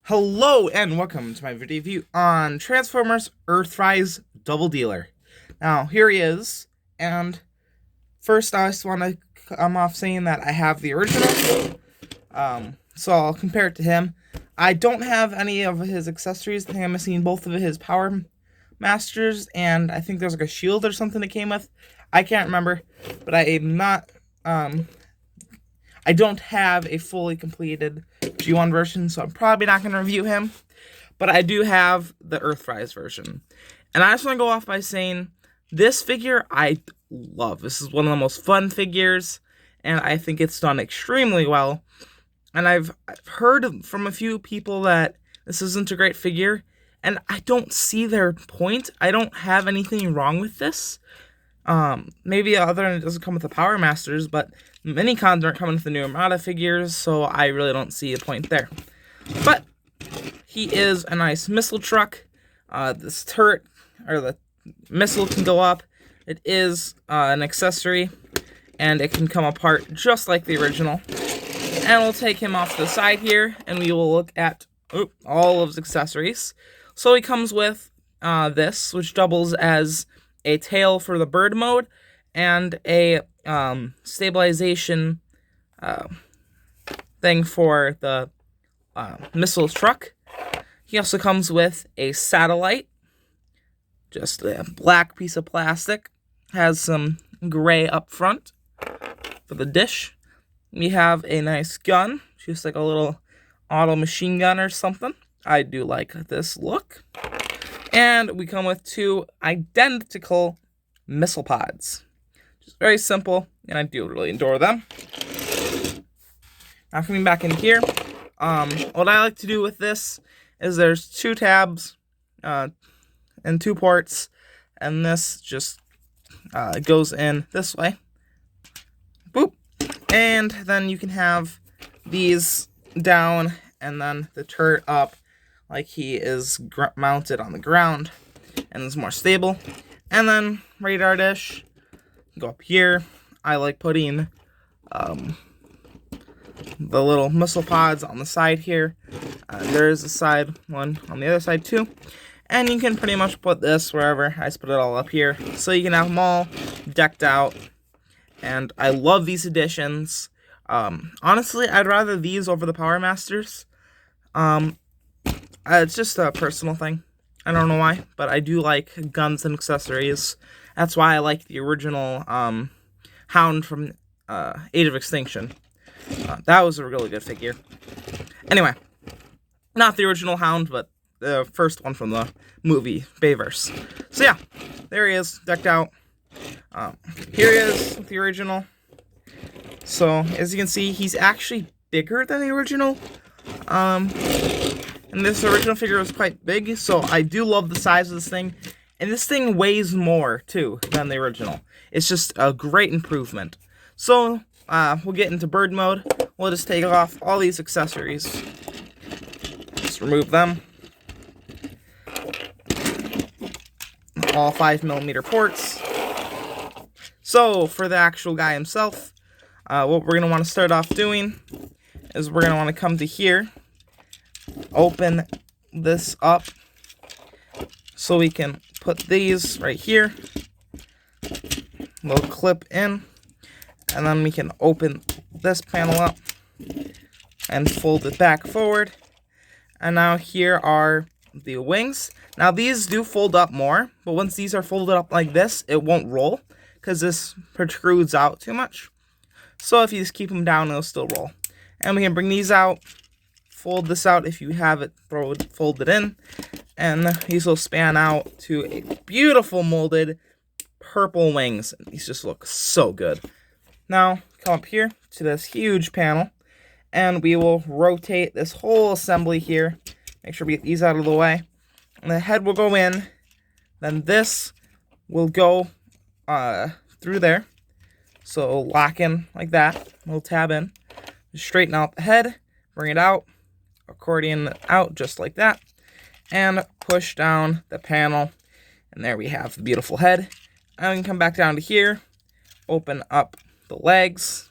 Hello and welcome to my video review on Transformers Earthrise Doubledealer. Now here he is, and first I just want to come off saying that I have the original, so I'll compare it to him. I don't have any of his accessories. I think I'm missing both of his power masters, and I think there's like a shield or something that came with. I can't remember, but I am not, I don't have a fully completed G1 version, so I'm probably not going to review him. But I do have the Earthrise version. And I just want to go off by saying, this figure I love. This is one of the most fun figures, and I think it's done extremely well. And I've heard from a few people that this isn't a great figure, and I don't see their point. I don't have anything wrong with this. Maybe other than it doesn't come with the Power Masters, but many cons aren't coming with the new Armada figures, so I really don't see a point there. But he is a nice missile truck. This turret, or the missile, can go up. It is an accessory, and it can come apart just like the original. And we'll take him off to the side here, and we will look at all of his accessories. So he comes with this, which doubles as a tail for the bird mode, and a stabilization thing for the missile truck. He also comes with a satellite, just a black piece of plastic, has some gray up front for the dish. We have a nice gun, just like a little auto machine gun or something. I do like this look. And we come with two identical missile pods. Just very simple, and I do really adore them. Now coming back in here, what I like to do with this is there's two tabs and two ports, and this just goes in this way. Boop. And then you can have these down and then the turret up, like he is mounted on the ground and is more stable. And then radar dish, go up here. I like putting the little missile pods on the side here. There is a side one on the other side too. And you can pretty much put this wherever. I just put it all up here. So you can have them all decked out. And I love these additions. Honestly, I'd rather these over the Power Masters. It's just a personal thing. I don't know why, but I do like guns and accessories. That's why I like the original Hound from Age of Extinction. That was a really good figure. Anyway, not the original Hound, but the first one from the movie Bayverse. So yeah, there he is, decked out. Here he is with the original. So as you can see, he's actually bigger than the original. And this original figure was quite big, so I do love the size of this thing. And this thing weighs more, too, than the original. It's just a great improvement. So, we'll get into bird mode. We'll just take off all these accessories. Just remove them. All 5mm ports. So, for the actual guy himself, what we're going to want to start off doing is we're going to want to come to here. Open this up so we can put these right here. Little clip in, and then we can open this panel up and fold it back forward. And now here are the wings. Now these do fold up more, but once these are folded up like this, it won't roll because this protrudes out too much. So if you just keep them down, it'll still roll. And we can bring these out. Fold this out if you have it folded in, and these will span out to a beautiful molded purple wings. These just look so good. Now come up here to this huge panel, and we will rotate this whole assembly here. Make sure we get these out of the way, and the head will go in. Then this will go through there, so lock in like that. We'll tab in, straighten out the head, bring it out. Accordion out just like that, and push down the panel, and there we have the beautiful head. And we can come back down to here, open up the legs,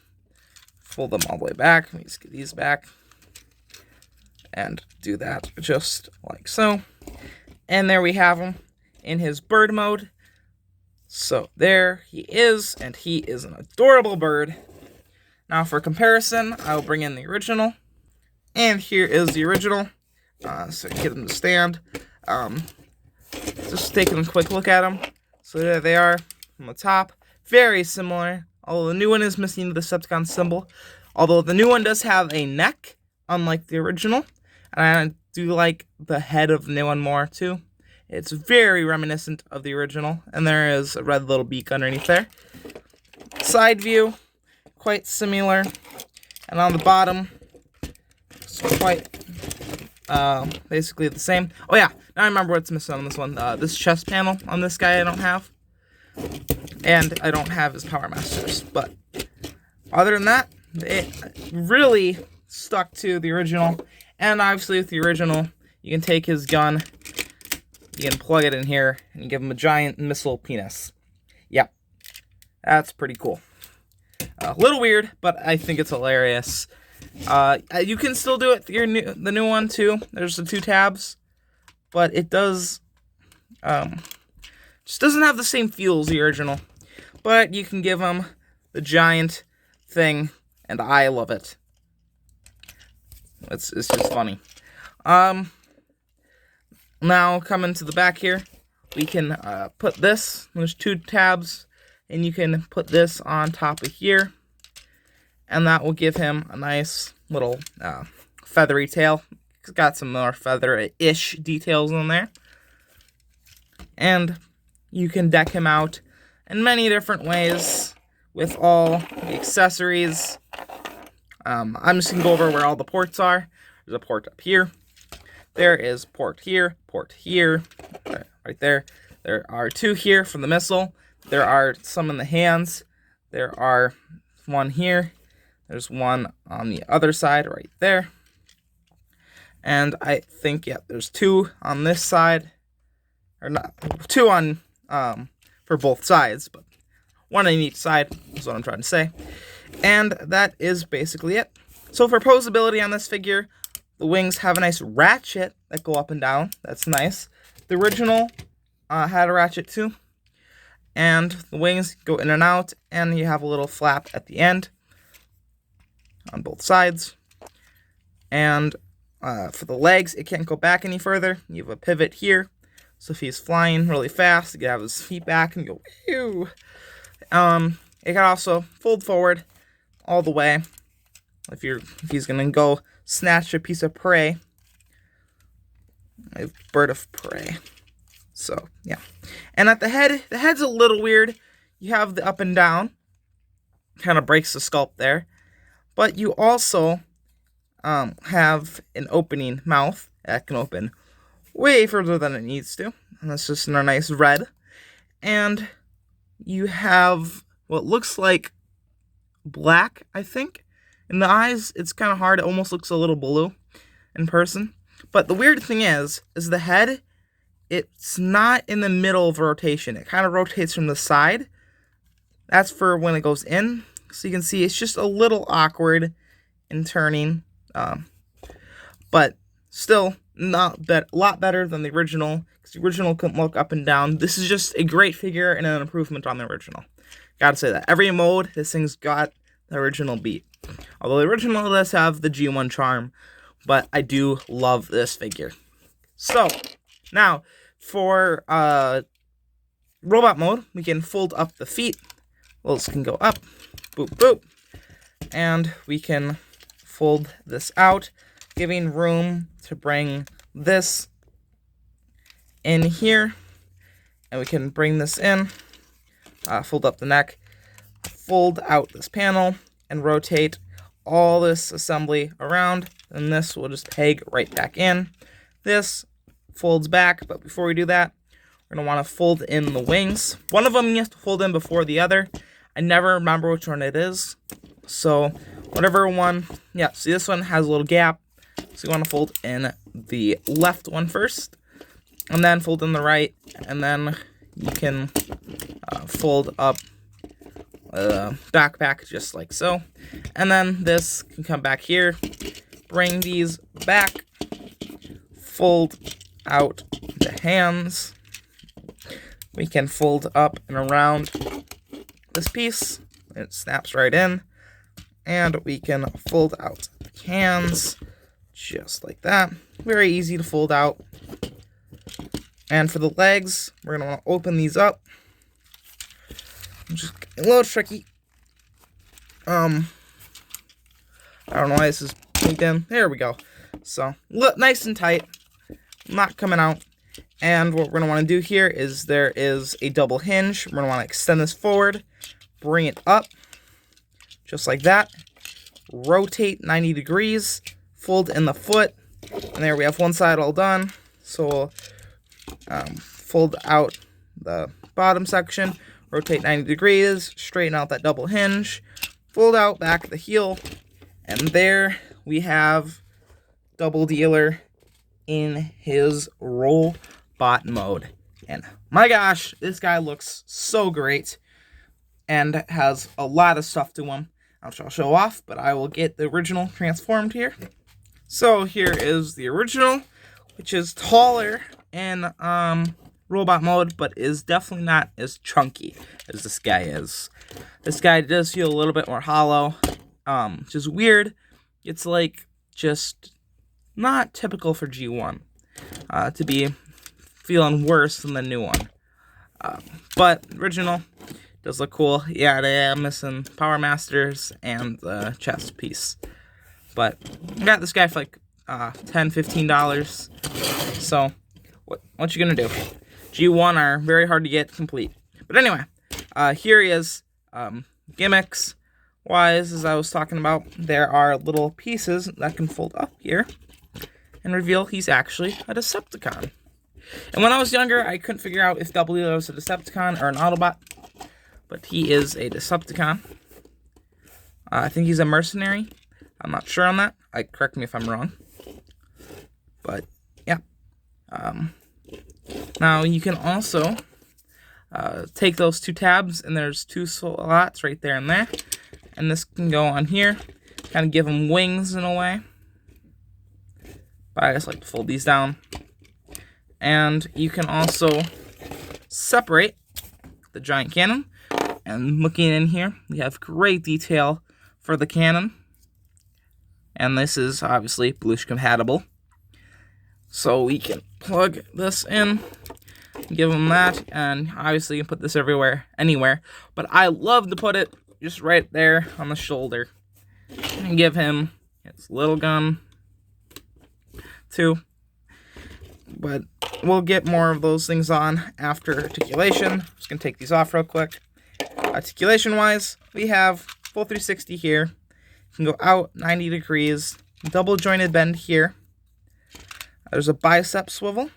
fold them all the way back. Let me just get these back, and do that just like so. And there we have him in his bird mode. So there he is, and he is an adorable bird. Now for comparison, I'll bring in the original. And here is the original. So get him to stand. Just taking a quick look at them. So there they are on the top. Very similar. Although the new one is missing the Decepticon symbol. Although the new one does have a neck, unlike the original. And I do like the head of the new one more too. It's very reminiscent of the original. And there is a red little beak underneath there. Side view, quite similar. And on the bottom, it's quite basically the same. Oh yeah, now I remember what's missing on this one. This chest panel on this guy I don't have. And I don't have his Power Masters. But other than that, it really stuck to the original. And obviously with the original, you can take his gun, you can plug it in here, and give him a giant missile penis. Yep, that's pretty cool. A little weird, but I think it's hilarious. You can still do it the new one too. There's the 2 tabs, but it does just doesn't have the same feel as the original. But you can give him the giant thing, and I love it. It's just funny. Now coming to the back here, we can put this. There's 2 tabs, and you can put this on top of here. And that will give him a nice little feathery tail. It's got some more feather-ish details in there. And you can deck him out in many different ways with all the accessories. I'm just going to go over where all the ports are. There's a port up here. There is port here, right there. There are 2 here from the missile. There are some in the hands. There are 1 here. There's 1 on the other side right there. And I think, yeah, there's 2 on this side. Or not, 2 on for both sides, but 1 on each side is what I'm trying to say. And that is basically it. So for posability on this figure, the wings have a nice ratchet that go up and down. That's nice. The original had a ratchet too. And the wings go in and out, and you have a little flap at the end on both sides. And for the legs, it can't go back any further. You have a pivot here. So if he's flying really fast, he can have his feet back and go, ew. It can also fold forward all the way if he's gonna go snatch a piece of prey, a bird of prey. So yeah, and at the head's a little weird. You have the up and down, kind of breaks the sculpt there, but you also have an opening mouth that can open way further than it needs to, and that's just in a nice red. And you have what looks like black, I think. In the eyes, it's kind of hard. It almost looks a little blue in person. But the weird thing is the head, it's not in the middle of rotation. It kind of rotates from the side. That's for when it goes in. So you can see it's just a little awkward in turning. But still, a lot better than the original. Because the original couldn't look up and down. This is just a great figure and an improvement on the original. Gotta say that. Every mode, this thing's got the original beat. Although the original does have the G1 charm, but I do love this figure. So, now, for robot mode, we can fold up the feet. Those can go up, boop, boop. And we can fold this out, giving room to bring this in here. And we can bring this in, fold up the neck, fold out this panel, and rotate all this assembly around, and this will just peg right back in. This folds back, but before we do that, we're going to want to fold in the wings. One of them you have to fold in before the other. I never remember which one it is, so whatever one, yeah, see this one has a little gap, so you want to fold in the left one first, and then fold in the right, and then you can fold up backpack just like so. And then this can come back here, bring these back, fold out the hands. We can fold up and around this piece. It snaps right in. And we can fold out the hands just like that. Very easy to fold out. And for the legs, we're going to want to open these up. Just a little tricky. I don't know why this is plugged in. There we go. So, look nice and tight. Not coming out. And what we're going to want to do here is there is a double hinge. We're going to want to extend this forward. Bring it up. Just like that. Rotate 90 degrees. Fold in the foot. And there we have one side all done. So we'll fold out the bottom section. Rotate 90 degrees. Straighten out that double hinge. Fold out back the heel. And there we have Doubledealer in his robot mode. And my gosh, this guy looks so great and has a lot of stuff to him. I'll show off, but I will get the original transformed here. So here is the original, which is taller in robot mode, but is definitely not as chunky as this guy is. This guy does feel a little bit more hollow, which is weird. It's like just not typical for G1 to be feeling worse than the new one. But original does look cool. Yeah, they are missing Power Masters and the chest piece. But I got this guy for like $10-15. So what you gonna do? G1 are very hard to get complete. But anyway, here he is. Gimmicks wise, as I was talking about, there are little pieces that can fold up here and reveal he's actually a Decepticon. And when I was younger, I couldn't figure out if Doubledealer was a Decepticon or an Autobot, but he is a Decepticon. I think he's a mercenary. I'm not sure on that. Correct me if I'm wrong. But yeah. Now you can also take those two tabs, and there's two slots right there and there. And this can go on here, kind of give him wings in a way. But I just like to fold these down. And you can also separate the giant cannon. And looking in here, we have great detail for the cannon. And this is obviously Bluetooth compatible. So we can plug this in, give him that, and obviously you can put this anywhere. But I love to put it just right there on the shoulder. And give him his little gun, too. But we'll get more of those things on after articulation. Just going to take these off real quick. Articulation-wise, we have full 360 here. You can go out 90 degrees. Double jointed bend here. There's a bicep swivel.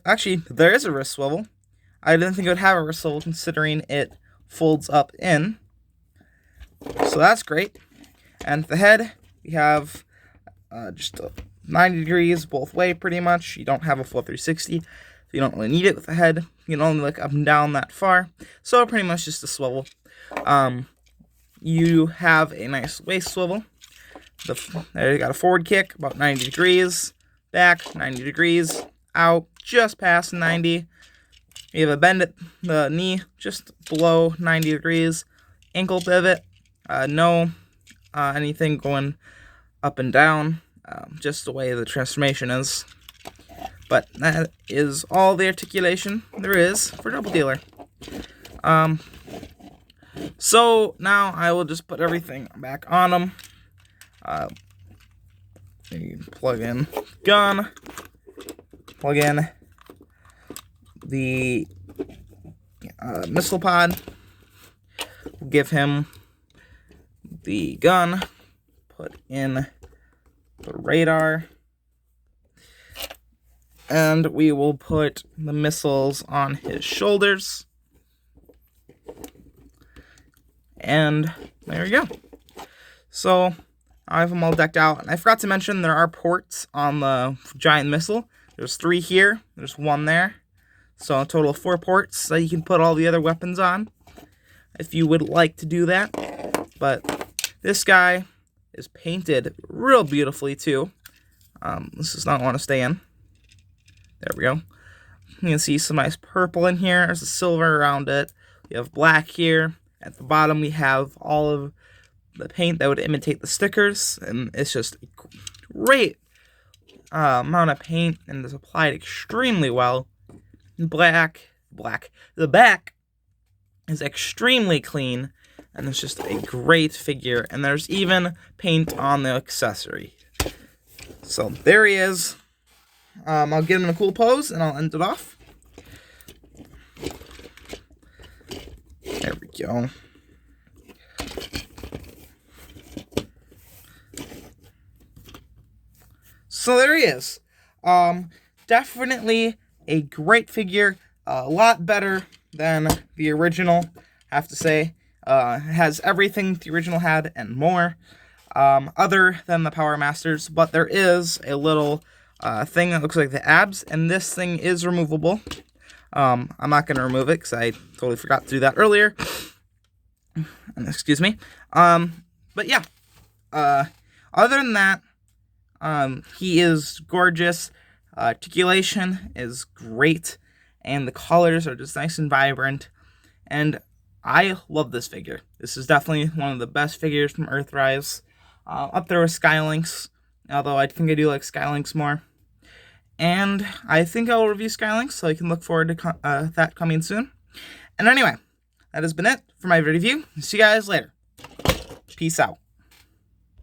Actually, there is a wrist swivel. I didn't think it would have a wrist swivel considering it folds up in. So that's great. And the head, we have just 90 degrees both way pretty much. You don't have a full 360. So you don't really need it with the head. You can only look up and down that far. So pretty much just a swivel. You have a nice waist swivel. There you got a forward kick, about 90 degrees. Back, 90 degrees. Out, just past 90. You have a bend at the knee, just below 90 degrees. Ankle pivot. No anything going up and down. Just the way the transformation is. But that is all the articulation there is for Doubledealer. So now I will just put everything back on him. You plug in gun, plug in the missile pod, we'll give him the gun, put in the radar, and we will put the missiles on his shoulders. And there we go. So I have them all decked out. And I forgot to mention there are ports on the giant missile. There's 3 here. There's 1 there. So a total of 4 ports that you can put all the other weapons on if you would like to do that. But this guy is painted real beautifully too. This does not want to stay in. There we go. You can see some nice purple in here. There's a silver around it. We have black here. At the bottom, we have all of the paint that would imitate the stickers, and it's just a great amount of paint, and it's applied extremely well. Black. The back is extremely clean, and it's just a great figure, and there's even paint on the accessory. So there he is. I'll get him in a cool pose, and I'll end it off. There we go. So there he is. Definitely a great figure. A lot better than the original, I have to say. It has everything the original had and more, other than the Power Masters. But there is a little thing that looks like the abs, and this thing is removable. I'm not going to remove it because I totally forgot to do that earlier. Excuse me. But yeah, other than that, he is gorgeous. Articulation is great, and the colors are just nice and vibrant, and I love this figure. This is definitely one of the best figures from Earthrise, up there with Skylinks, although I think I do like Skylinks more. And I think I'll review Skylinks, so I can look forward to that coming soon. And anyway, that has been it for my review. See you guys later. Peace out.